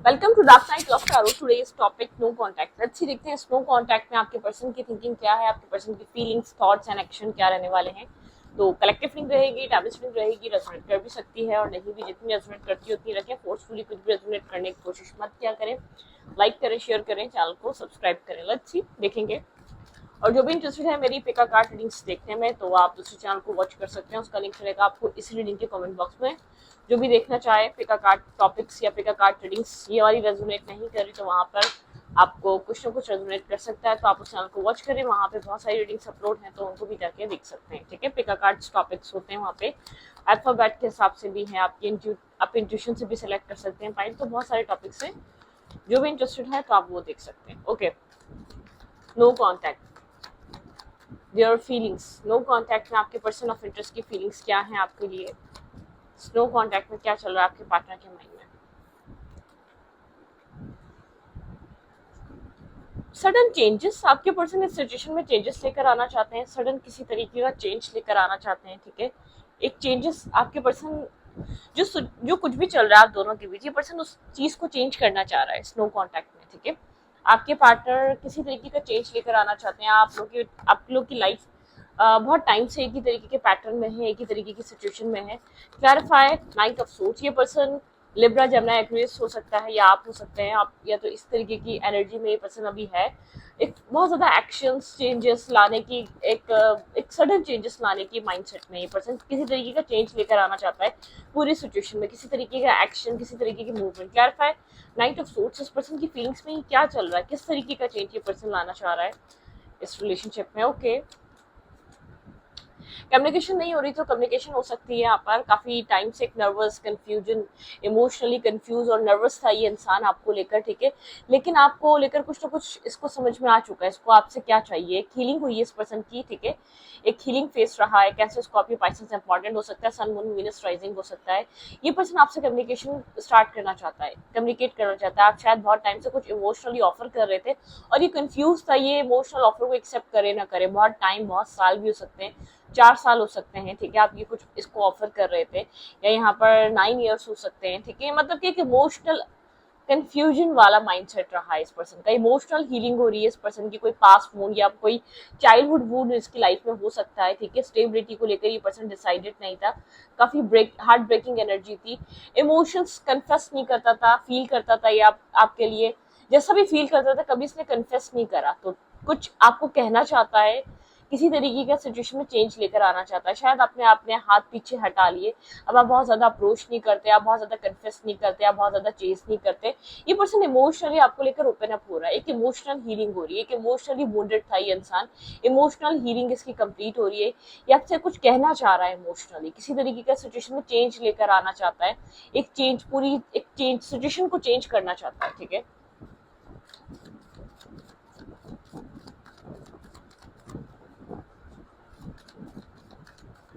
Welcome to dark night of tarot. Today's topic no contact. Let's see देखते हैं no contact में आपके person की थिंकिंग क्या है, आपके पर्सन की फीलिंग्स, थॉट्स एंड एक्शन क्या रहने वाले हैं। तो कलेक्टिव थिंक रहेगी, टैबलेट थिंक रहेगी, रेजोनेट कर भी सकती है और नहीं भी। जितनी रेजोनेट करती है उतनी रखें, फोर्सफुली कुछ भी रेजोनेट करने की कोशिश मत क्या करें। लाइक करें, शेयर करें, चैनल को सब्सक्राइब करें। लेट्स सी देखेंगे। और जो भी इंटरेस्टेड है मेरी पिका कार्ड रीडिंग्स देखने में, तो आप दूसरे चैनल को वॉच कर सकते हैं। उसका लिंक रहेगा आपको इस रीडिंग के कमेंट बॉक्स में। जो भी देखना चाहे पिका कार्ड टॉपिक्स या पिका कार्ड रीडिंग्स ये वाली रेजोनेट नहीं करी, तो वहाँ पर आपको कुछ ना कुछ रेजोनेट कर सकता है। तो आप उस चैनल को वॉच करें, वहाँ पे बहुत सारी रीडिंग्स अपलोड हैं, तो उनको भी जाके देख सकते हैं। ठीक है, पिका कार्ड्स टॉपिक्स होते हैं वहाँ पे, अल्फाबेट के हिसाब से भी है, आप इंट्यूशन से भी सिलेक्ट कर सकते हैं पॉइंट। तो बहुत सारे टॉपिक्स हैं, जो भी इंटरेस्टेड है तो आप वो देख सकते हैं। Okay, no contact, their feelings. No contact में आपके पर्सन ऑफ इंटरेस्ट की फीलिंग्स क्या हैं आपके लिए। नो कॉन्टैक्ट में क्या चल रहा है आपके पार्टनर के माइंड में। सडन चेंजेस, आपके पर्सन इस सिचुएशन में चेंजेस लेकर आना चाहते हैं। सडन किसी तरीके का चेंज लेकर आना चाहते हैं। ठीक है, एक चेंजेस आपके पर्सन जो कुछ भी चल रहा है आप दोनों के बीच, ये पर्सन उस चीज को चेंज करना चाह रहा है स्नो कॉन्टैक्ट में। ठीक है, आपके पार्टनर किसी तरीके का चेंज लेकर आना चाहते हैं। आप लोग की लाइफ बहुत टाइम से एक ही तरीके के पैटर्न में है, एक ही तरीके की सिचुएशन में है। Clarify, night of source. ये पर्सन लिब्रा, जमुना, एक्वेरियस हो सकता है, या आप हो सकते हैं। आप या तो इस तरीके की एनर्जी में ये पर्सन अभी है। एक बहुत ज्यादा एक्शंस चेंजेस लाने की, एक सडन चेंजेस लाने की माइंडसेट में ये पर्सन किसी तरीके का चेंज लेकर आना चाहता है पूरी सिचुएशन में। किसी तरीके का एक्शन, किसी तरीके की movement. Clarify, night of source. इस पर्सन की फीलिंग्स में क्या चल रहा है, किस तरीके का चेंज ये पर्सन लाना चाह रहा है इस रिलेशनशिप में। ओके, कम्युनिकेशन नहीं हो रही तो कम्युनिकेशन हो सकती है। यहाँ पर काफी टाइम से एक नर्वस, कंफ्यूजन, इमोशनली कंफ्यूज और नर्वस था ये इंसान आपको लेकर। ठीक है, लेकिन आपको लेकर कुछ ना कुछ इसको समझ में आ चुका है, इसको आपसे क्या चाहिए। एक हीलिंग हुई है इस पर्सन की। ठीक है, एक हीलिंग फेस रहा है। कैंसर, स्कॉर्पियो, पाइसेस इंपॉर्टेंट हो सकता है, सन, मून, वीनस राइजिंग हो सकता है। ये पर्सन आपसे कम्युनिकेशन स्टार्ट करना चाहता है, कम्युनिकेट करना चाहता है। आप शायद बहुत टाइम से कुछ इमोशनली ऑफर कर रहे थे और ये कंफ्यूज था, ये इमोशनल ऑफर को एक्सेप्ट करे ना करे। बहुत टाइम, बहुत साल भी हो सकते हैं, 4 साल हो सकते हैं। ठीक है, आप ये कुछ इसको ऑफर कर रहे थे, या यहाँ पर 9 ईयर्स हो सकते हैं। ठीक है, मतलब कि एक इमोशनल कंफ्यूजन वाला माइंडसेट रहा है इस पर्सन का। इमोशनल हीलिंग हो रही है इस पर्सन की। कोई पास्ट वुंड या कोई चाइल्डहुड वुंड इसकी लाइफ में हो सकता है। ठीक है, स्टेबिलिटी को लेकर ये पर्सन डिसाइडेड नहीं था, काफी हार्ट ब्रेकिंग एनर्जी थी। इमोशंस कन्फेस नहीं करता था, फील करता था, ये आपके लिए जैसा भी फील करता था, कभी इसने कन्फेस नहीं करा। तो कुछ आपको कहना चाहता है, किसी तरीके का सिचुएशन में चेंज लेकर आना चाहता है। शायद आपने हाथ पीछे हटा लिए, अब आप बहुत ज्यादा अप्रोच नहीं करते, आप बहुत ज्यादा कन्फेस नहीं करते, आप बहुत ज्यादा चेस नहीं करते। ये पर्सन इमोशनली आपको लेकर ओपन अप हो रहा है, एक इमोशनल हीलिंग हो रही है। एक इमोशनली वुंडेड था ये इंसान, इमोशनल हीलिंग इसकी कंप्लीट हो रही है। ये आपसे कुछ कहना चाह रहा है इमोशनली, किसी तरीके का सिचुएशन में चेंज लेकर आना चाहता है। एक चेंज सिचुएशन को चेंज करना चाहता है। ठीक है,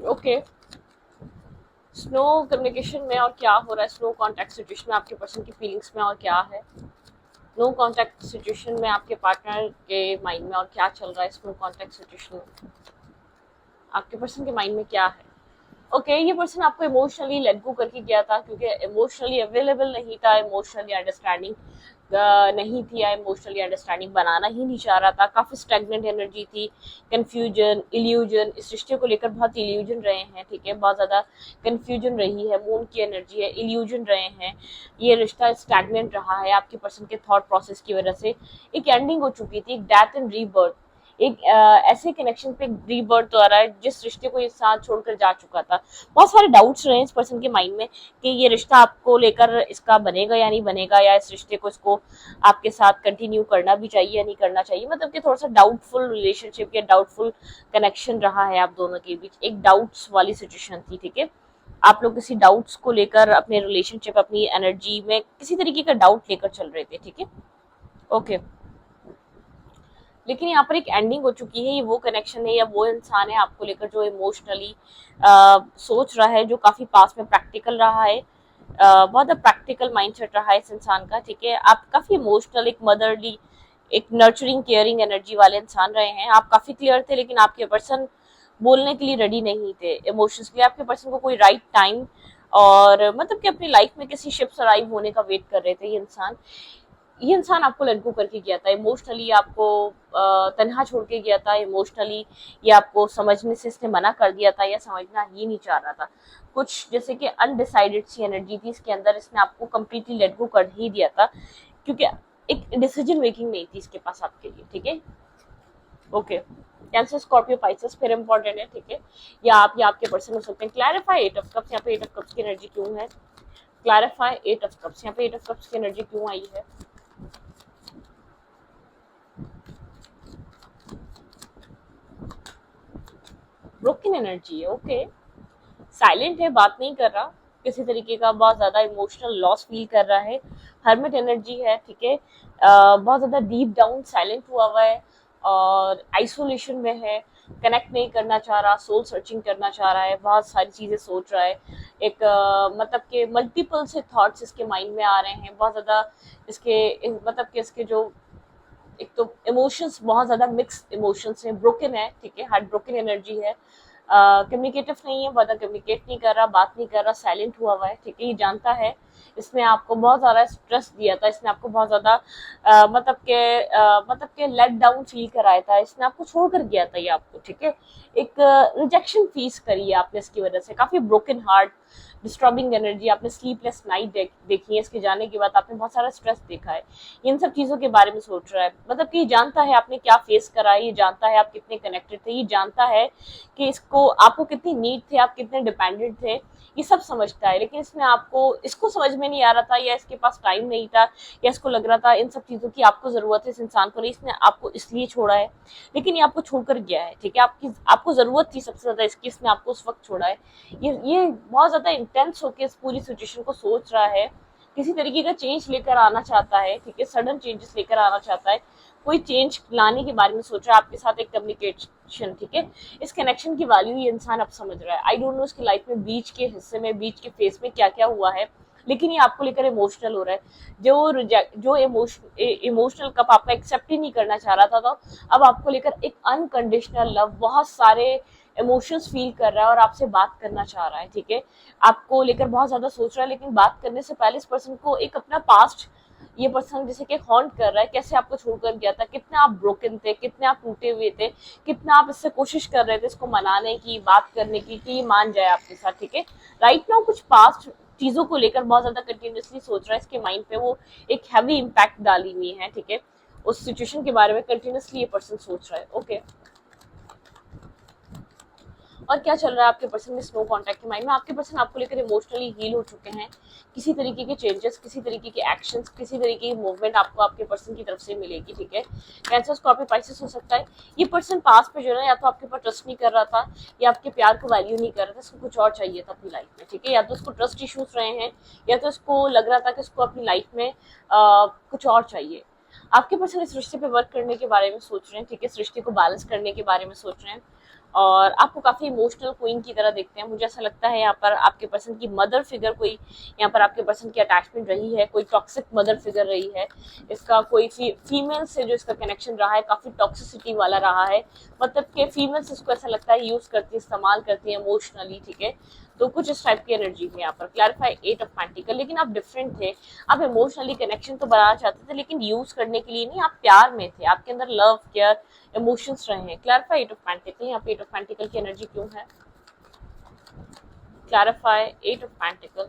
ओके। स्नो कम्युनिकेशन में और क्या हो रहा है, स्नो कॉन्टैक्ट सिचुएशन में आपके पर्सन की फीलिंग्स में और क्या है। नो कॉन्टैक्ट सिचुएशन में आपके पार्टनर के माइंड में और क्या चल रहा है। स्नो कॉन्टैक्ट सिचुएशन में आपके पर्सन के माइंड में क्या है। ओके, ये पर्सन आपको इमोशनली लेट गो करके गया था, क्योंकि इमोशनली अवेलेबल नहीं था, इमोशनली अंडरस्टैंडिंग नहीं थी, या इमोशनली अंडरस्टैंडिंग बनाना ही नहीं चाह रहा था। काफी स्टैग्नेंट एनर्जी थी, कंफ्यूजन, इल्यूजन, इस रिश्ते को लेकर बहुत इल्यूजन रहे हैं। ठीक है, बहुत ज्यादा कंफ्यूजन रही है, मून की एनर्जी है, इल्यूजन रहे हैं। ये रिश्ता स्टैग्नेंट रहा है आपके पर्सन के थॉट प्रोसेस की वजह से। एक एंडिंग हो चुकी थी, एक डेथ एंड रीबर्थ। एक ऐसे कनेक्शन पे रीबर्थ आ रहा है जिस रिश्ते को ये साथ छोड़कर जा चुका था। बहुत सारे डाउट्स रहे इस पर्सन के माइंड में कि ये रिश्ता आपको लेकर इसका बनेगा या नहीं बनेगा, या इस रिश्ते को इसको आपके साथ कंटिन्यू करना भी चाहिए या नहीं करना चाहिए। मतलब कि थोड़ा सा डाउटफुल रिलेशनशिप या डाउटफुल कनेक्शन रहा है आप दोनों के बीच, एक डाउट्स वाली सिचुएशन थी। ठीक है, आप लोग किसी डाउट्स को लेकर अपने रिलेशनशिप, अपनी एनर्जी में किसी तरीके का डाउट लेकर चल रहे थे। ठीक है, ओके। लेकिन यहाँ पर एक एंडिंग हो चुकी है। ये वो कनेक्शन है या वो इंसान है आपको लेकर जो इमोशनली सोच रहा है, जो काफी पास में प्रैक्टिकल रहा है, बहुत प्रैक्टिकल माइंडसेट रहा है इस इंसान का। ठीक है, आप काफी इमोशनल, एक मदरली, एक नर्चरिंग, केयरिंग एनर्जी वाले इंसान रहे हैं। आप काफी क्लियर थे, लेकिन आपके पर्सन बोलने के लिए रेडी नहीं थे इमोशंस के लिए। आपके पर्सन को कोई राइट टाइम और मतलब कि अपनी लाइफ में किसी शिप्स अराइव होने का वेट कर रहे थे ये इंसान आपको लेट गो करके गया था इमोशनली, आपको तन्हा छोड़ के गया था इमोशनली, या आपको समझने से इसने मना कर दिया था, या समझना ही नहीं चाह रहा था। कुछ जैसे कि अनडिसाइडेड सी एनर्जी थी इसके अंदर, इसने आपको कंप्लीटली लेट गो कर ही दिया था, क्योंकि एक डिसीजन मेकिंग नहीं थी इसके पास आपके लिए, ठीक है। ओके, कैंसर स्कॉर्पियो पाइसेस फिर इंपॉर्टेंट है, ठीक है। या आपके पर्सन हो सकते हैं। क्लैरिफाई एट ऑफ कप्स, यहाँ पे एट ऑफ कप्स की एनर्जी क्यों है? क्लैरिफाई एट ऑफ कप्स, यहाँ पे एट ऑफ कप्स की एनर्जी क्यों आई है? ब्रोकन एनर्जी है, ओके। साइलेंट है, बात नहीं कर रहा किसी तरीके का, बहुत ज्यादा इमोशनल लॉस फील कर रहा है। हर्मिट एनर्जी है, ठीक है। बहुत ज्यादा डीप डाउन साइलेंट हुआ है और आइसोलेशन में है, कनेक्ट नहीं करना चाह रहा, सोल सर्चिंग करना चाह रहा है, बहुत सारी चीजें सोच रहा है। एक मतलब के मल्टीपल से थॉट्स इसके माइंड में आ रहे हैं, बहुत ज्यादा इसके मतलब कि इसके जो एक तो इमोशंस बहुत ज्यादा मिक्स इमोशंस हैं, ब्रोकन है, ठीक है, हार्ट ब्रोकन एनर्जी है। कम्युनिकेटिव नहीं है, ज्यादा कम्युनिकेट नहीं कर रहा, बात नहीं कर रहा, साइलेंट हुआ है, ठीक है। ये जानता है इसने आपको बहुत ज्यादा स्ट्रेस दिया था, इसने आपको बहुत ज्यादा मतलब के लेट डाउन फील कराया था, इसने आपको छोड़ कर गया था ये आपको, ठीक है। एक रिजेक्शन फीस करी है आपने इसकी वजह से, काफी ब्रोकन हार्ट, डिस्टर्बिंग एनर्जी, आपने स्लीपलेस नाइट देखी है इसके जाने के बाद, आपने बहुत सारा स्ट्रेस देखा है, इन सब चीजों के बारे में सोच रहा है। मतलब कि ये जानता है आपने क्या फेस करा है, ये जानता है आप कितने कनेक्टेड थे, ये जानता है कि इसको आपको कितनी नीड थे, आप कितने डिपेंडेंट थे, ये सब समझता है। लेकिन इसने आपको, इसको समझ में नहीं आ रहा था, या इसके पास टाइम नहीं था, या इसको लग रहा था इन सब चीजों की आपको जरूरत है इस इंसान को नहीं, इसने आपको इसलिए छोड़ा है। लेकिन ये आपको छोड़कर गया है, ठीक है। आपको जरूरत थी सबसे ज्यादा इसकी, इसने आपको उस वक्त छोड़ा है। ये बहुत ज्यादा इंटेंस होकर इस पूरी सिचुएशन को सोच रहा है, किसी तरीके का चेंज लेकर आना चाहता है, ठीक है, सडन चेंजेस लेकर आना चाहता है, कोई चेंज लाने के बारे में सोच रहा है आपके साथ, एक कम्युनिकेशन, ठीक है। इस कनेक्शन की वैल्यू ये इंसान अब समझ रहा है। आई डोंट नो इसकी लाइफ में बीच के हिस्से में, बीच के फेस में क्या क्या हुआ है, लेकिन ये आपको लेकर इमोशनल हो रहा है। जो इमोशनल कप आपका एक्सेप्ट ही नहीं करना चाह रहा था, तो अब आपको लेकर एक अनकंडीशनल लव, बहुत सारे इमोशंस फील कर रहा है और आपसे बात करना चाह रहा है, ठीक है। आपको लेकर बहुत ज्यादा सोच रहा है, लेकिन बात करने से पहले इस पर्सन को एक अपना पास्ट, ये पर्सन जैसे कि हॉन्ट कर रहा है, कैसे आपको छोड़कर गया था, कितने आप ब्रोकन थे, कितने आप टूटे हुए थे, कितना आप इससे कोशिश कर रहे थे इसको मनाने की, बात करने की कि ये मान जाए आपके साथ, ठीक है। राइट नाउ कुछ पास्ट चीजों को लेकर बहुत ज्यादा कंटिन्यूसली सोच रहा है, इसके माइंड पे वो एक हैवी इम्पैक्ट डाली हुई है, ठीक है। उस सिचुएशन के बारे में कंटिन्यूसली ये पर्सन सोच रहा है, ओके। और क्या चल रहा है आपके पर्सन में स्नो कॉन्टैक्ट के माइंड में? आपके पर्सन आपको लेकर इमोशनली हील हो चुके हैं, किसी तरीके के चेंजेस, किसी तरीके के एक्शंस, किसी तरीके की मूवमेंट आपको आपके पर्सन की तरफ से मिलेगी, ठीक है। कैंसर स्कॉर्पियो पाइसेस हो सकता है। ये पर्सन पास पे जो है या तो आपके ऊपर ट्रस्ट नहीं कर रहा था, या आपके प्यार को वैल्यू नहीं कर रहा था, इसको कुछ और चाहिए था अपनी लाइफ में, ठीक है। या तो उसको ट्रस्ट इश्यूज रहे हैं, या तो इसको लग रहा था कि इसको अपनी लाइफ में कुछ और चाहिए। आपके पर्सन इस रिश्ते पे वर्क करने के बारे में सोच रहे हैं, ठीक है, इस रिश्ते को बैलेंस करने के बारे में सोच रहे हैं, और आपको काफी इमोशनल क्वीन की तरह देखते हैं। मुझे ऐसा लगता है यहाँ पर आपके पर्सन की मदर फिगर कोई, यहाँ पर आपके पर्सन की अटैचमेंट रही है, कोई टॉक्सिक मदर फिगर रही है, इसका कोई फीमेल से जो इसका कनेक्शन रहा है काफी टॉक्सिसिटी वाला रहा है, मतलब कि फीमेल्स इसको ऐसा लगता है यूज करती है, इस्तेमाल करती है इमोशनली, ठीक है। तो कुछ इस टाइप की एनर्जी है यहाँ पर। क्लैरिफाई एट ऑफ पेंटिकल, लेकिन आप डिफरेंट थे, आप इमोशनली कनेक्शन तो बनाना चाहते थे, लेकिन यूज करने के लिए नहीं, आप प्यार में थे, आपके अंदर लव केयर इमोशंस रहे हैं। क्लैरिफाई एट ऑफ पेंटिकल, यहाँ पे एट ऑफ पेंटिकल की एनर्जी क्यों है? Clarify eight of pentacle.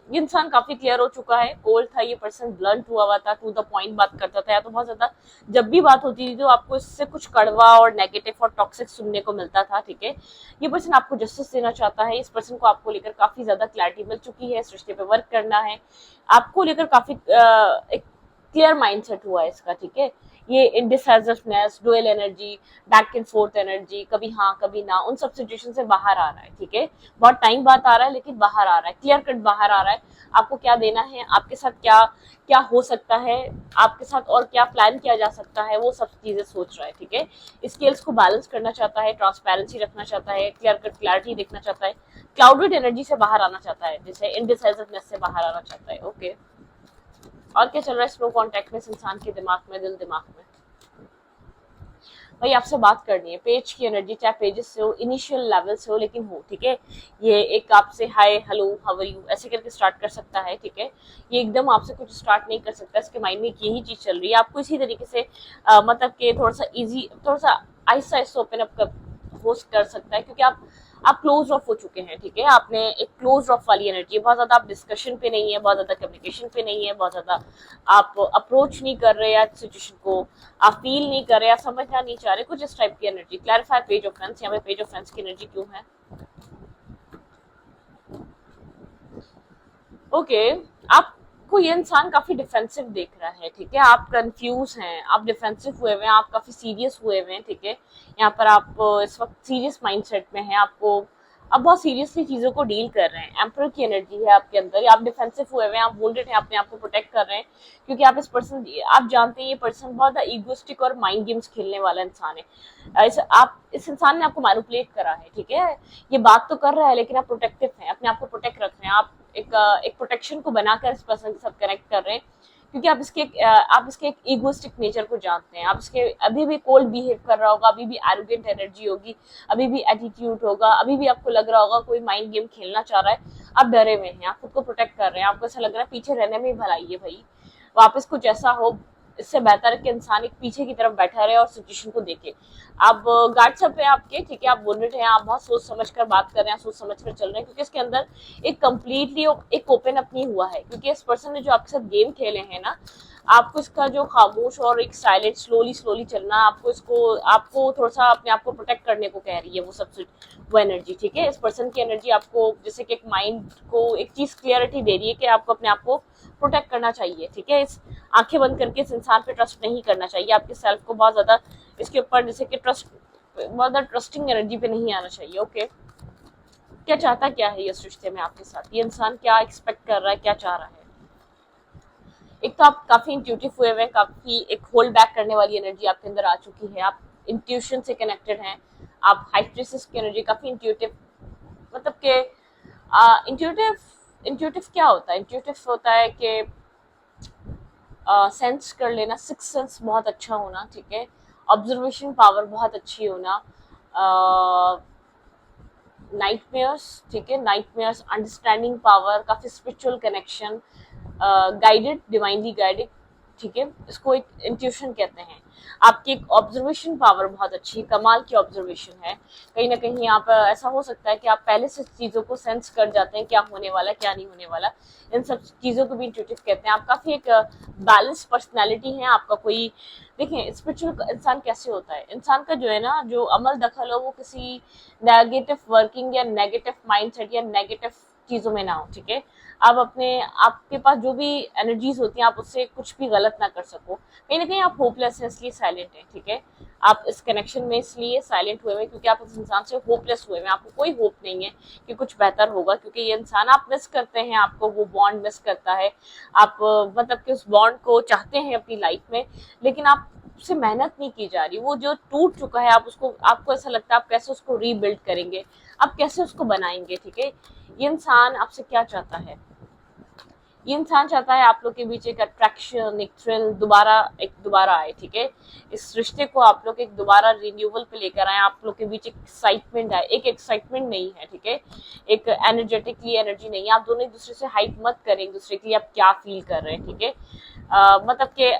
ये इंसान काफी क्लियर हो चुका है, कोल्ड था ये पर्सन, ब्लंट हुआ था, टू द पॉइंट बात करता था, या तो बहुत ज्यादा जब भी बात होती थी तो आपको इससे कुछ कड़वा और नेगेटिव और टॉक्सिक सुनने को मिलता था, ठीक है। ये पर्सन आपको जस्टिस देना चाहता है, इस पर्सन को आपको लेकर काफी ज्यादा क्लैरिटी मिल चुकी है, इस रिश्ते पे वर्क करना है, आपको लेकर काफी एक क्लियर माइंडसेट हुआ है इसका, ठीक है। ये indecisiveness, dual energy, back and forth energy, कभी हाँ कभी ना, उन सब सिचुएशन से बाहर आ रहा है, ठीक है। बहुत टाइम बाद आ रहा है, लेकिन बाहर आ रहा है, क्लियर कट बाहर आ रहा है। आपको क्या देना है, आपके साथ क्या क्या हो सकता है, आपके साथ और क्या प्लान किया जा सकता है, वो सब चीजें सोच रहा है, ठीक है। स्केल्स को बैलेंस करना चाहता है, ट्रांसपेरेंसी रखना चाहता है, क्लियर कट क्लैरिटी देखना चाहता है, क्लाउडेड एनर्जी से बाहर आना चाहता है, जैसे इनडिसाइसिवनेस से बाहर आना चाहता है, ओके। और क्या चल रहा है स्लो कॉन्टैक्ट में इस इंसान के दिमाग में, दिल दिमाग में? भाई आपसे बात करनी है, पेज की एनर्जी चाहे पेजेस से हो, इनिशियल लेवल से हो, लेकिन हो, ठीक है। ये एक आपसे hi hello how are you ऐसे करके स्टार्ट कर सकता है, ठीक है। ये एकदम आपसे कुछ स्टार्ट नहीं कर सकता, इसके माइंड में यही चीज चल रही है। आपको इसी तरीके से मतलब कि थोड़ा सा इजी, थोड़ा सा Aahista Aahista open up host कर सकता है, क्योंकि आप क्लोज ऑफ हो चुके हैं, ठीक है। आपने एक क्लोज ऑफ वाली एनर्जी, बहुत ज्यादा आप डिस्कशन पे नहीं है, बहुत ज्यादा कम्युनिकेशन पे नहीं है, बहुत ज्यादा आप अप्रोच नहीं कर रहे हैं सिचुएशन को, आप फील नहीं कर रहे, आप समझना नहीं चाह रहे, कुछ इस टाइप की energy. Clarify page of friends, यहाँ पे पेज ऑफ फ्रेंड्स की एनर्जी क्यों है? ओके, आपको ये इंसान काफी डिफेंसिव देख रहा है, ठीक है। आप कंफ्यूज हैं, आप डिफेंसिव हुए हुए हैं, आप काफी सीरियस हुए हुए हैं, ठीक है। यहाँ पर आप इस वक्त सीरियस माइंडसेट में हैं, आपको आप बहुत सीरियसली चीजों को डील कर रहे हैं। एम्परर की एनर्जी है आपके अंदर, आप डिफेंसिव हुए हुए हैं, आप वोल्डेड हैं, अपने आप को प्रोटेक्ट कर रहे हैं, क्योंकि आप इस पर्सन, आप जानते हैं ये पर्सन बहुत ईगोइस्टिक और माइंड गेम्स खेलने वाला इंसान है। आप इस इंसान ने आपको मैनिपुलेट करा है, ठीक है। ये बात तो कर रहा है, लेकिन आप प्रोटेक्टिव हैं, अपने आप को प्रोटेक्ट रख रहे हैं, आप एक प्रोटेक्शन को बनाकर इस पर्सन के साथ कनेक्ट कर रहे हैं, क्योंकि आप इसके एक ईगोइस्टिक नेचर को जानते हैं। आप इसके अभी भी कोल्ड बिहेव कर रहा होगा, अभी भी एरोगेंट एनर्जी होगी, अभी भी एटीट्यूड होगा, अभी भी आपको लग रहा होगा कोई माइंड गेम खेलना चाह रहा है। आप डरे हुए हैं, आप खुद को प्रोटेक्ट कर रहे हैं, आपको ऐसा लग रहा है पीछे रहने में ही भलाई है भाई, वापस कुछ ऐसा हो, इससे बेहतर है कि इंसान एक पीछे की तरफ बैठा रहे और सिचुएशन को देखे। आप गार्ड सब पे आपके, ठीक है, आप बोलते हैं, आप बहुत सोच समझ कर बात कर रहे हैं, सोच समझ कर चल रहे हैं, क्योंकि इसके अंदर एक कम्प्लीटली एक ओपन अप नहीं हुआ है, क्योंकि इस पर्सन ने जो आपके साथ गेम खेले हैं ना, आपको इसका जो खामोश और एक साइलेंट स्लोली स्लोली चलना, आपको थोड़ा सा अपने आप को प्रोटेक्ट करने को कह रही है वो सबसे, वो एनर्जी, ठीक है। इस पर्सन की एनर्जी आपको जैसे कि एक माइंड को एक चीज क्लियरिटी दे रही है कि आपको अपने आप को प्रोटेक्ट करना चाहिए, ठीक है। इस आंखें बंद करके इस इंसान पे ट्रस्ट नहीं करना चाहिए, आपके सेल्फ को बहुत ज्यादा इसके ऊपर जैसे कि बहुत ज्यादा ट्रस्टिंग एनर्जी पे नहीं आना चाहिए। ओके, क्या चाहता क्या है इस रिश्ते में आपके साथ, ये इंसान क्या एक्सपेक्ट कर रहा है, क्या चाह रहा है? एक तो आप काफी इंट्यूटिव हुए हुए हैं, काफी एक होल्ड बैक करने वाली एनर्जी आपके अंदर आ चुकी है, आप इंट्यूशन से कनेक्टेड हैं, आप हाई प्रीसेस की एनर्जी, काफी इंट्यूटिव, मतलब के इंट्यूटिव, इंट्यूटिव क्या होता है? इंट्यूटिव होता है कि सेंस कर लेना, सिक्स सेंस बहुत अच्छा होना, ठीक है। ऑब्जर्वेशन पावर बहुत अच्छी होना, नाइटमेयर्स, ठीक है, नाइटमेयर्स, अंडरस्टैंडिंग पावर, काफी spiritual connection, guided, divinely guided, ठीक है, इसको एक इंट्यूशन कहते हैं। आपकी एक ऑब्जर्वेशन पावर बहुत अच्छी, कमाल की ऑब्जर्वेशन है। कहीं ना कहीं आप ऐसा हो सकता है कि आप पहले से चीजों को सेंस कर जाते हैं, क्या होने वाला क्या नहीं होने वाला, इन सब चीजों को भी इंट्यूटिव कहते हैं। आप काफी एक बैलेंस पर्सनैलिटी है आपका। कोई देखें, स्पिरिचुअल इंसान कैसे होता है, इंसान का जो है ना, जो अमल दखल हो वो किसी नेगेटिव वर्किंग या नेगेटिव माइंडसेट या नेगेटिव चीजों में ना हो, ठीक है। आप अपने, आपके पास जो भी एनर्जीज होती हैं, आप उससे कुछ भी गलत ना कर सको। कहीं ना कहीं आप होपलेस हैं, इसलिए साइलेंट हैं, ठीक है। आप इस कनेक्शन में इसलिए साइलेंट हुए हैं क्योंकि आप इस इंसान से होपलेस हुए हैं, आपको कोई होप नहीं है कि कुछ बेहतर होगा, क्योंकि ये इंसान आप मिस करते हैं, आपको वो बॉन्ड मिस करता है, आप मतलब कि उस बॉन्ड को चाहते हैं अपनी लाइफ में, लेकिन आप से मेहनत नहीं की जा रही, वो जो टूट चुका है, आप उसको, आपको ऐसा लगता है आप कैसे उसको रीबिल्ड करेंगे, आप कैसे उसको बनाएंगे, ठीक है। ये इंसान आपसे क्या चाहता है? ये इंसान चाहता है आप लोग के बीच एक अट्रैक्शन, एक थ्रिल दोबारा आए, ठीक है। इस रिश्ते को आप लोग एक दोबारा रिन्यूअल पे लेकर आए, आप लोग के बीच एक एक्साइटमेंट आए, एक एक्साइटमेंट नहीं है, ठीक है, एक एनर्जेटिकली एनर्जी नहीं है। आप दोनों एक दूसरे से हाइट मत करें एक दूसरे के लिए आप क्या फील कर रहे हैं, ठीक है। मतलब कि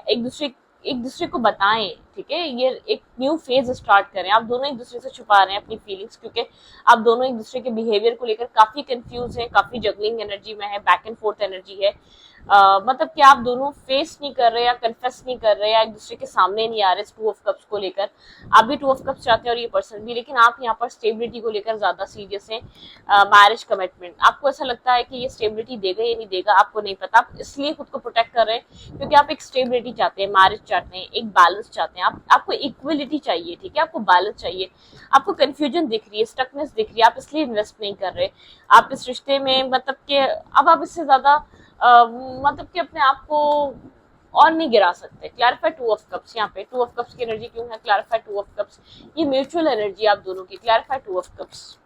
एक दूसरे को बताएं, ठीक है, ये एक न्यू फेज स्टार्ट करें। आप दोनों एक दूसरे से छुपा रहे हैं अपनी फीलिंग्स, क्योंकि आप दोनों एक दूसरे के बिहेवियर को लेकर काफी कंफ्यूज हैं, काफी जगलिंग एनर्जी में है, बैक एंड फोर्थ एनर्जी है। मतलब कि आप दोनों फेस नहीं कर रहे या कन्फेस नहीं कर रहे या एक दूसरे के सामने नहीं आ रहे टू ऑफ कप्स को लेकर। आप भी टू ऑफ कप्स चाहते हैं और ये पर्सन भी, लेकिन आप यहाँ पर स्टेबिलिटी को लेकर ज्यादा सीरियस हैं। मैरिज कमिटमेंट, आपको ऐसा लगता है कि ये स्टेबिलिटी देगा या नहीं देगा, आपको नहीं पता, आप इसलिए खुद को प्रोटेक्ट कर रहे हैं क्योंकि आप एक स्टेबिलिटी चाहते हैं, मैरिज चाहते हैं, एक बैलेंस चाहते हैं, आपको इक्वलिटी चाहिए, ठीक है, आपको बैलेंस चाहिए। आपको कंफ्यूजन दिख रही है, स्टकनेस दिख रही है, आप इसलिए इन्वेस्ट नहीं कर रहे। आप इस रिश्ते में मतलब कि अब आप इससे ज्यादा मतलब कि अपने आप को और नहीं गिरा सकते। क्लैरिफाई टू ऑफ कप्स, यहाँ पे टू ऑफ कप्स की एनर्जी क्यों है? क्लैरिफाई टू ऑफ कप्स, ये म्यूचुअल एनर्जी आप दोनों की। Clarify two of cups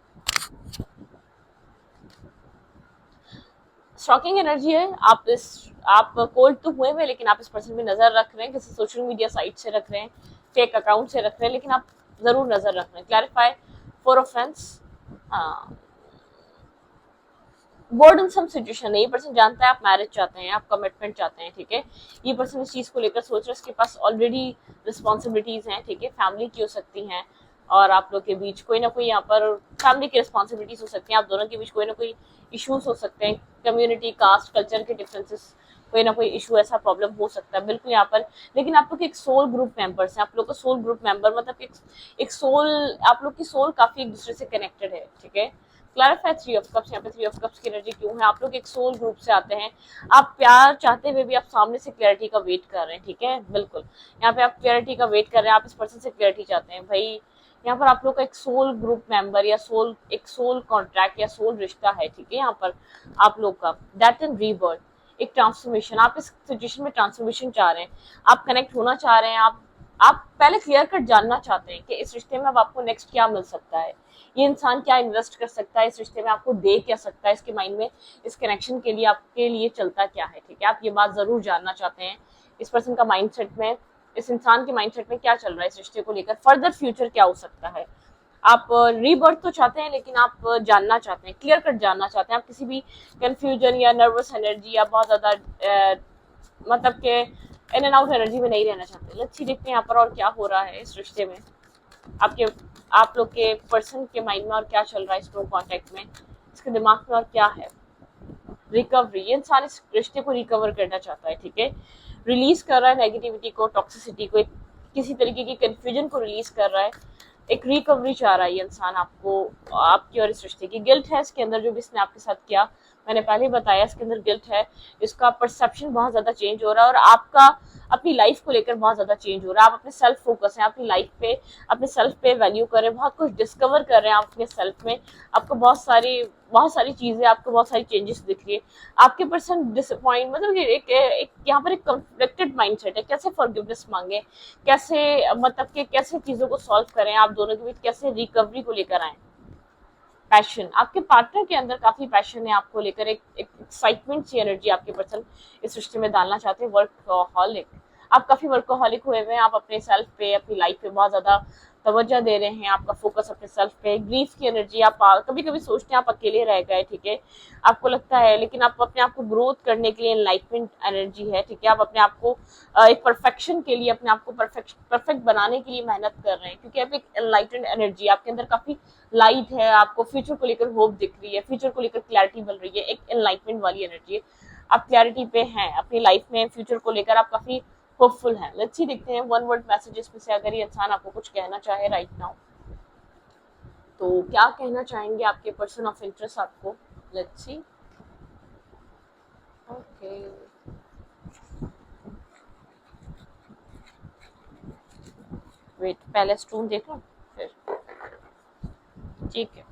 shocking energy है। आप कोल्ड तो हुए हुए, लेकिन आप इस पर्सन पे नजर रख रहे हैं, किसी सोशल मीडिया साइट से रख रहे हैं, फेक अकाउंट से रख रहे हैं, लेकिन आप जरूर नजर रख रहे हैं। Clarify for offence, burdensome situation है। ये पर्सन जानता है आप मैरिज चाहते हैं, आप कमिटमेंट चाहते हैं, ठीक है। ये पर्सन इस चीज को लेकर सोच रहा है, इसके पास ऑलरेडी रिस्पॉन्सिबिलिटीज हैं, ठीक है, फैमिली की हो सकती हैं, और आप लोग के बीच कोई ना कोई यहाँ पर फैमिली की रिस्पॉन्सिबिलिटीज हो सकती हैं, आप दोनों के बीच कोई ना कोई इश्यूज हो सकते हैं, कम्युनिटी, कास्ट, कल्चर के डिफरेंसेस, कोई ना कोई इशू, ऐसा प्रॉब्लम हो सकता है बिल्कुल यहाँ पर। लेकिन आप लोग एक सोल ग्रुप मेंबर्स हैं, आप लोग का सोल ग्रुप मेंबर मतलब एक सोल, आप लोग की सोल काफी एक दूसरे से कनेक्टेड है, ठीक है। क्लैरिफाई थ्री ऑफ कप्स, यहाँ पे थ्री ऑफ कप्स की एनर्जी क्यों है? आप लोग एक सोल ग्रुप से आते हैं, आप प्यार चाहते हुए भी आप सामने से क्लैरिटी का वेट कर रहे हैं, ठीक है, बिल्कुल। यहाँ पे आप क्लैरिटी का वेट कर रहे हैं, आप इस पर्सन से क्लैरिटी चाहते हैं भाई। यहाँ पर आप लोग का एक सोल ग्रुप मेंबर या एक सोल कॉन्ट्रैक्ट या सोल रिश्ता है, ठीक है। यहाँ पर आप लोग का डेथ एंड रीबर्थ, एक ट्रांसफॉर्मेशन, आप इस सिचुएशन में ट्रांसफॉर्मेशन चाह रहे हैं, आप कनेक्ट होना चाह रहे हैं, आप पहले क्लियर कट जानना चाहते हैं कि इस रिश्ते में अब आपको नेक्स्ट क्या मिल सकता है, ये इंसान क्या इन्वेस्ट कर सकता है इस रिश्ते में, आपको दे क्या सकता है, इसके माइंड में इस कनेक्शन के लिए आपके लिए चलता क्या है, ठीक है। आप ये बात जरूर जानना चाहते हैं, इस पर्सन का माइंडसेट में, इस इंसान के माइंडसेट में क्या चल रहा है, इस रिश्ते को लेकर फर्दर फ्यूचर क्या हो सकता है। आप रीबर्थ तो चाहते हैं, लेकिन आप जानना चाहते हैं, क्लियर कट जानना चाहते हैं, आप किसी भी कंफ्यूजन या नर्वस एनर्जी या बहुत ज्यादा मतलब के इन एंड आउट एनर्जी में नहीं रहना चाहते। लेट्स सी, देखते हैं यहाँ पर और क्या हो रहा है इस रिश्ते में, आपके आप लोग के पर्सन के माइंड में और क्या चल रहा है इस नो कॉन्टेक्ट में, इसके दिमाग में और क्या है। रिकवरी, ये इंसान इस रिश्ते को रिकवर करना चाहता है, ठीक है, रिलीज कर रहा है नेगेटिविटी को, टॉक्सिसिटी को, किसी तरीके की कंफ्यूजन को रिलीज कर रहा है, एक रिकवरी चाह रहा है ये इंसान आपको, आपकी और इस रिश्ते की। गिल्ट है इसके अंदर, जो भी इसने आपके साथ किया, मैंने पहले ही बताया, इसके अंदर गिल्ट है, इसका परसेप्शन बहुत ज्यादा चेंज हो रहा है, और आपका अपनी लाइफ को लेकर बहुत ज्यादा चेंज हो रहा है, आप अपने सेल्फ फोकस हैं, अपनी लाइफ पे, अपने सेल्फ पे वैल्यू कर रहे हैं, बहुत कुछ डिस्कवर कर रहे हैं आप अपने सेल्फ में, आपको बहुत सारी चीजें, आपको बहुत सारी चेंजेस दिख रही है। आपके पर्सन डिसअपॉइंट, मतलब एक यहाँ पर एक कन्फ्लिक्टेड माइंडसेट है, कैसे फॉरगिवनेस मांगे, कैसे मतलब कि कैसे चीजों को सॉल्व करें, आप दोनों के बीच कैसे रिकवरी को लेकर आए। पैशन, आपके पार्टनर के अंदर काफी पैशन है आपको लेकर, एक एक्साइटमेंट सी एनर्जी आपके पर्सन इस रिश्ते में डालना चाहते हैं। वर्कहॉलिक, आप काफी वर्कहॉलिक हुए हुए हैं, आप अपने सेल्फ पे, अपनी लाइफ पे बहुत ज्यादा तवज्जो दे रहे हैं, आपका फोकस अपने सेल्फ पे। ग्रीफ की एनर्जी, आप कभी कभी सोचते हैं आप अकेले रह गए, ठीक है, आपको लगता है, लेकिन आप अपने आप को ग्रोथ करने के लिए एनलाइटमेंट एनर्जी है, ठीक है, आप अपने आप को एक परफेक्शन के लिए, अपने आप को परफेक्ट बनाने के लिए मेहनत कर रहे हैं, क्योंकि आप एक एनलाइटेंड एनर्जी, आपके अंदर काफी लाइट है, आपको फ्यूचर को लेकर होप दिख रही है, फ्यूचर को लेकर क्लैरिटी मिल रही है, एक एनलाइटमेंट वाली एनर्जी है, आप क्लैरिटी पे हैं अपनी लाइफ में, फ्यूचर को लेकर आप काफी होपफुल हैं। लेट्स सी, देखते हैं वन वर्ड मैसेजेस में से अगर ये इंसान आपको कुछ कहना चाहे राइट नाउ, तो क्या कहना चाहेंगे आपके पर्सन ऑफ इंटरेस्ट आपको। लेट्स सी, ओके, वेट, पहले स्टून देख लो फिर, ठीक है।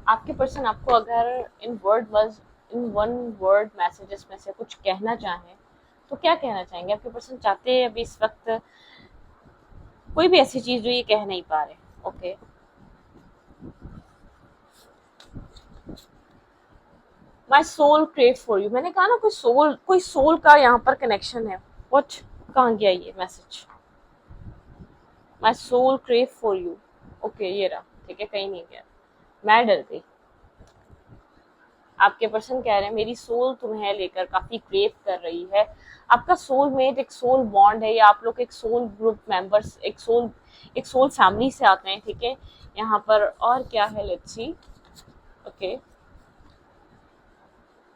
आपके पर्सन आपको अगर इन वन वर्ड मैसेजेस में से कुछ कहना चाहें, तो क्या कहना चाहेंगे? आपके पर्सन चाहते हैं अभी इस वक्त कोई भी ऐसी चीज जो ये कह नहीं पा रहे, okay. My soul crave for you, मैंने कहा ना कोई सोल का यहाँ पर कनेक्शन है। व्हाट, कहाँ गया ये message? My soul crave for you, okay, ये रहा, ठीक है, कहीं नहीं गया, मैं डर गई। आपके पर्सन कह रहे हैं मेरी सोल तुम्हें लेकर काफी क्रेव कर रही है। आपका सोल मेट, एक सोल बॉन्ड है, या आप लोग एक सोल ग्रुप मेंबर्स, एक सोल फैमिली से आते हैं, ठीक है। यहाँ पर और क्या है, let's see, okay,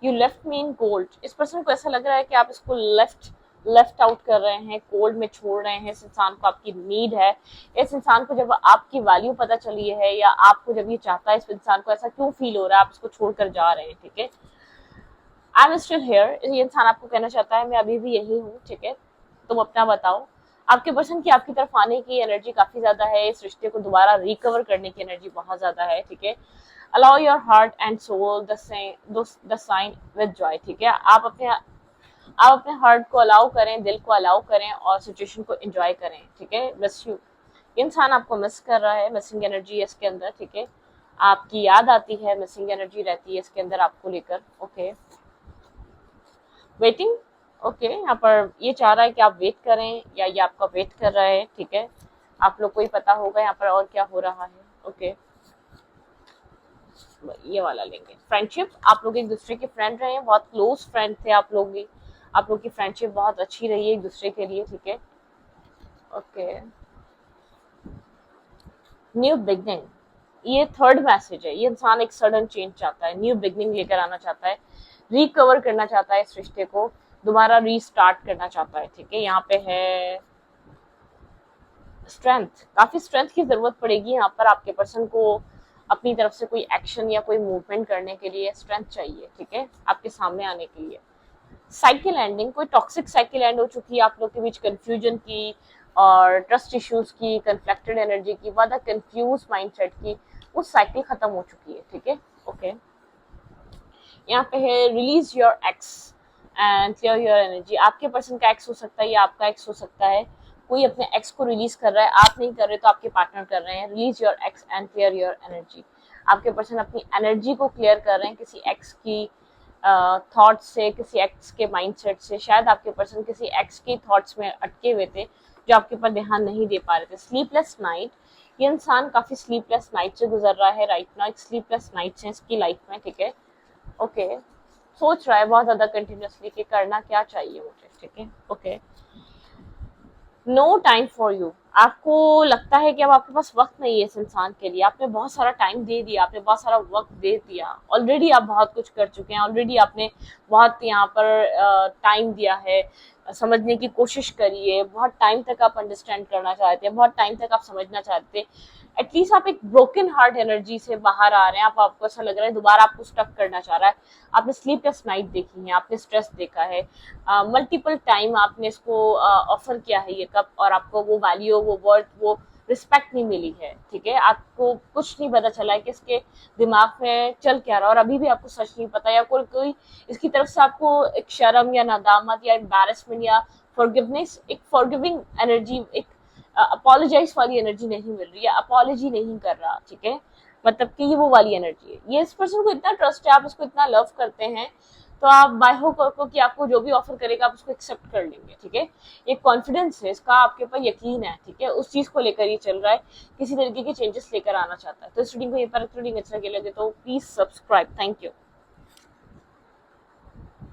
you left me in cold, इस पर्सन को ऐसा लग रहा है कि आप इसको लेफ्ट आउट कर रहे हैं, कोल्ड में छोड़ रहे हैं, इस इंसान को आपकी नीड है, इस इंसान को जब आपकी वैल्यू पता चली है, या आपको जब ये चाहता है, इस इंसान को ऐसा क्यों फील हो रहा है, आप इसको छोड़कर जा रहे हैं, ठीक है। आई एम स्टिल हेयर, ये इंसान आपको कहना चाहता है मैं अभी भी यही हूँ, ठीक है, तुम अपना बताओ। आपके पर्सन की आपकी तरफ आने की एनर्जी काफी ज्यादा है, इस रिश्ते को दोबारा रिकवर करने की एनर्जी बहुत ज्यादा है, ठीक है। Allow your heart and soul the shine with joy, ठीक है, आप अपने हार्ट को अलाउ करें, दिल को अलाउ करें, और सिचुएशन को एंजॉय करें, ठीक है। मिस यू, इंसान आपको मिस कर रहा है, मिसिंग एनर्जी है इसके अंदर, ठीक है, आपकी याद आती है, मिसिंग एनर्जी रहती है इसके अंदर आपको लेकर, ओके। वेटिंग, ओके, यहाँ पर ये चाह रहा है कि आप वेट करें या ये आपका वेट कर रहा है, ठीक है। आप लोग को ही पता होगा यहाँ पर और क्या हो रहा है। ओके, ये वाला लेंगे। फ्रेंडशिप, आप लोग एक दूसरे के फ्रेंड रहे हैं, बहुत क्लोज फ्रेंड थे आप लोग भी, आप लोग की फ्रेंडशिप बहुत अच्छी रही है एक दूसरे के लिए, ठीक है। ओके, न्यू बिगनिंग, ये थर्ड मैसेज है। ये इंसान एक सडन चेंज चाहता है, न्यू बिगनिंग लेकर आना चाहता है, रिकवर करना चाहता है इस रिश्ते को, दोबारा रीस्टार्ट करना चाहता है, ठीक है। यहाँ पे है स्ट्रेंथ, काफी स्ट्रेंथ की जरूरत पड़ेगी यहाँ पर आपके पर्सन को अपनी तरफ से कोई एक्शन या कोई मूवमेंट करने के लिए स्ट्रेंथ चाहिए, ठीक है, आपके सामने आने के लिए। साइकिल एंडिंग, कोई टॉक्सिक साइकिल एंड हो चुकी है आप लोग के बीच, कंफ्यूजन की और ट्रस्ट इश्यूज की, कन्फ्लिक्टेड एनर्जी की, ज्यादा कंफ्यूज माइंडसेट की, वो साइकिल खत्म हो चुकी है, ठीक है। ओके, यहाँ पे है release your x and clear your energy. आपके पर्सन का एक्स हो सकता है या आपका एक्स हो सकता है, कोई अपने एक्स को रिलीज कर रहा है, आप नहीं कर रहे तो आपके पार्टनर कर रहे हैं। Release your x and clear your energy, आपके पर्सन अपनी एनर्जी को क्लियर कर रहे हैं किसी एक्स की थॉट्स से, किसी एक्स के माइंडसेट से। शायद आपके पर्सन किसी एक्स के थॉट्स में अटके हुए थे जो आपके ऊपर ध्यान नहीं दे पा रहे थे। स्लीपलेस नाइट, ये इंसान काफी स्लीपलेस नाइट से गुजर रहा है राइट नाउ, एक स्लीपलेस नाइट है इसकी लाइफ में, ठीक है। ओके, सोच रहा है बहुत ज्यादा कंटिन्यूअसली कि करना क्या चाहिए मुझे, ठीक है। Okay, no time for you, आपको लगता है कि अब आपके पास वक्त नहीं है इस इंसान के लिए, आपने बहुत सारा टाइम दे दिया, आपने बहुत सारा वक्त दे दिया, ऑलरेडी आप बहुत कुछ कर चुके हैं, ऑलरेडी आपने बहुत यहाँ पर टाइम दिया है, समझने की कोशिश करी है, बहुत टाइम तक आप अंडरस्टैंड करना चाहते हैं, बहुत टाइम तक आप समझना चाहते हैं। एटलीस्ट आप एक ब्रोकन हार्ट एनर्जी से बाहर आ रहे हैं, आपको ऐसा लग रहा है दोबारा आपको स्टक करना चाह रहा है। आपने स्लीपलेस नाइट देखी है, आपने स्ट्रेस देखा है, मल्टीपल टाइम आपने इसको ऑफर किया है ये कप, और आपको वो वैल्यू, वो वर्थ, वो रिस्पेक्ट नहीं मिली है, ठीक है। आपको कुछ नहीं पता चला है कि इसके दिमाग में चल क्या रहा, और अभी भी आपको सच नहीं पता, या कोई इसकी तरफ से आपको एक शर्म या नादामत या एम्बैरेसमेंट या फॉरगिवनेस, एक फॉरगिविंग एनर्जी, एक अपोलोजाइज वाली एनर्जी नहीं मिल रही है, अपोलॉजी नहीं कर रहा, ठीक है। मतलब कि ये वो वाली एनर्जी है, ये इस पर्सन को इतना ट्रस्ट है, आप इसको इतना लव करते हैं, तो आप बाय हो को कि आपको जो भी ऑफर करेगा आप उसको एक्सेप्ट कर लेंगे, ठीक है। एक कॉन्फिडेंस है इसका, आपके ऊपर यकीन है, ठीक है, उस चीज को लेकर ये चल रहा है, किसी तरीके के चेंजेस लेकर आना चाहता है। तो इस रीडिंग को ये पर रीडिंग अच्छा लगे तो प्लीज सब्सक्राइब। Thank you.